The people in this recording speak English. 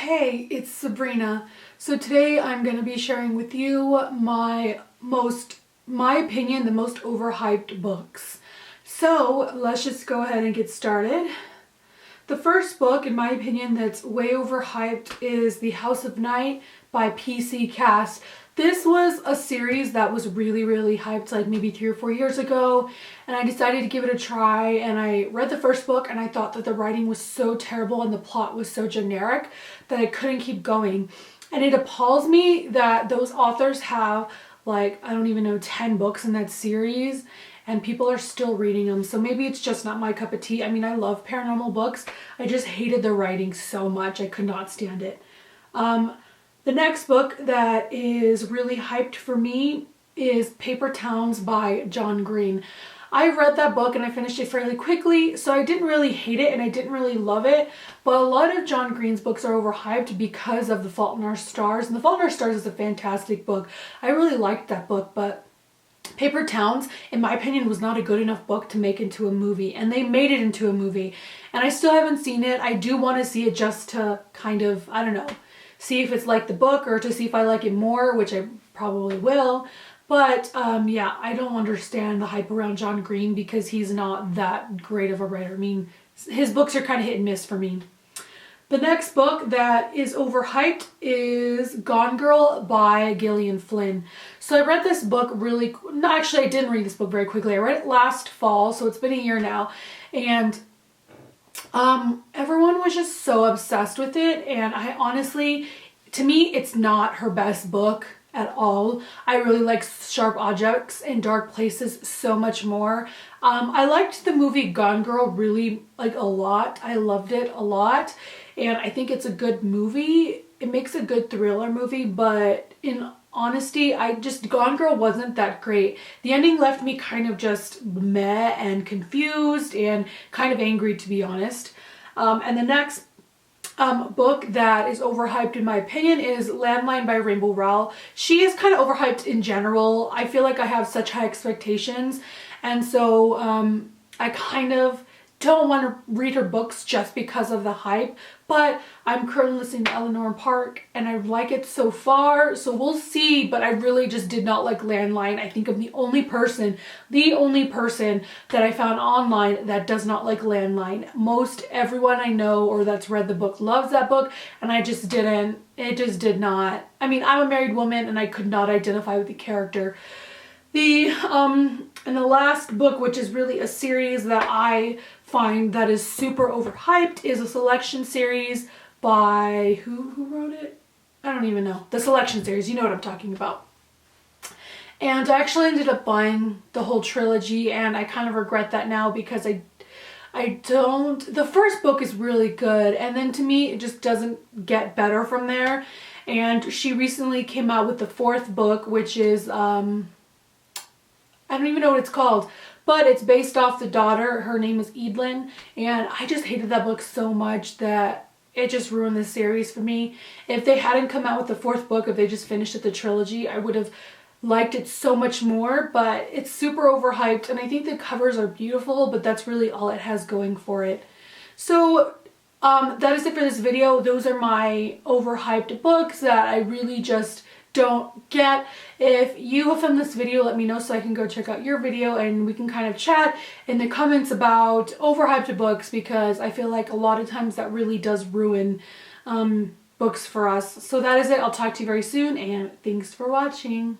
hey, it's Sabrina. So today I'm going to be sharing with you my opinion, the most overhyped books. So let's just go ahead and get started. The first book, in my opinion, that's way overhyped is The House of Night by PC Cast. This was a series that was really hyped like maybe 3 or 4 years ago, and I decided to give it a try, and I read the first book and I thought that the writing was so terrible and the plot was so generic that I couldn't keep going. And it appalls me that those authors have like, I don't even know, 10 books in that series and people are still reading them. So maybe it's just not my cup of tea. I mean, I love paranormal books. I just hated the writing so much. I could not stand it. The next book that is really hyped for me is Paper Towns by John Green. I read that book and I finished it fairly quickly, so I didn't really hate it and I didn't really love it. But a lot of John Green's books are overhyped because of The Fault in Our Stars. And The Fault in Our Stars is a fantastic book. I really liked that book, but Paper Towns, in my opinion, was not a good enough book to make into a movie, and they made it into a movie. And I still haven't seen it. I do want to see it just to kind of, I don't know, see if it's like the book or to see if I like it more, which I probably will. But yeah, I don't understand the hype around John Green because he's not that great of a writer. I mean, his books are kind of hit and miss for me. The next book that is overhyped is Gone Girl by Gillian Flynn. So I read this book actually I didn't read this book very quickly. I read it last fall, so it's been a year now. And everyone was just so obsessed with it, and I honestly, to me, it's not her best book at all. I really like Sharp Objects and Dark Places so much more. I liked the movie Gone Girl really like a lot. I loved it a lot, and I think it's a good movie. It makes a good thriller movie, but in honesty, Gone Girl wasn't that great. The ending left me kind of just meh and confused and kind of angry, to be honest. And the next book that is overhyped in my opinion is Landmine by Rainbow Rowell. She is kind of overhyped in general. I feel like I have such high expectations, and so I kind of don't want to read her books just because of the hype, but I'm currently listening to Eleanor Park and I like it so far, so we'll see. But I really just did not like Landmine. I think I'm the only person that I found online that does not like Landmine. Most everyone I know or that's read the book loves that book, and I just didn't. It just did not. I mean, I'm a married woman and I could not identify with the character. And the last book, which is really a series that I find that is super overhyped, is a selection series by who wrote it? I don't even know. The Selection series, you know what I'm talking about. And I actually ended up buying the whole trilogy, and I kind of regret that now because the first book is really good, and then to me it just doesn't get better from there. And she recently came out with the 4th book, which is I don't even know what it's called, but it's based off the daughter. Her name is Edelyn, and I just hated that book so much that it just ruined the series for me. If they hadn't come out with the 4th book, if they just finished it the trilogy, I would have liked it so much more, but it's super overhyped, and I think the covers are beautiful, but that's really all it has going for it. So that is it for this video. Those are my overhyped books that I really just don't get. If you have found this video, let me know so I can go check out your video and we can kind of chat in the comments about overhyped books, because I feel like a lot of times that really does ruin books for us. So that is it. I'll talk to you very soon, and thanks for watching.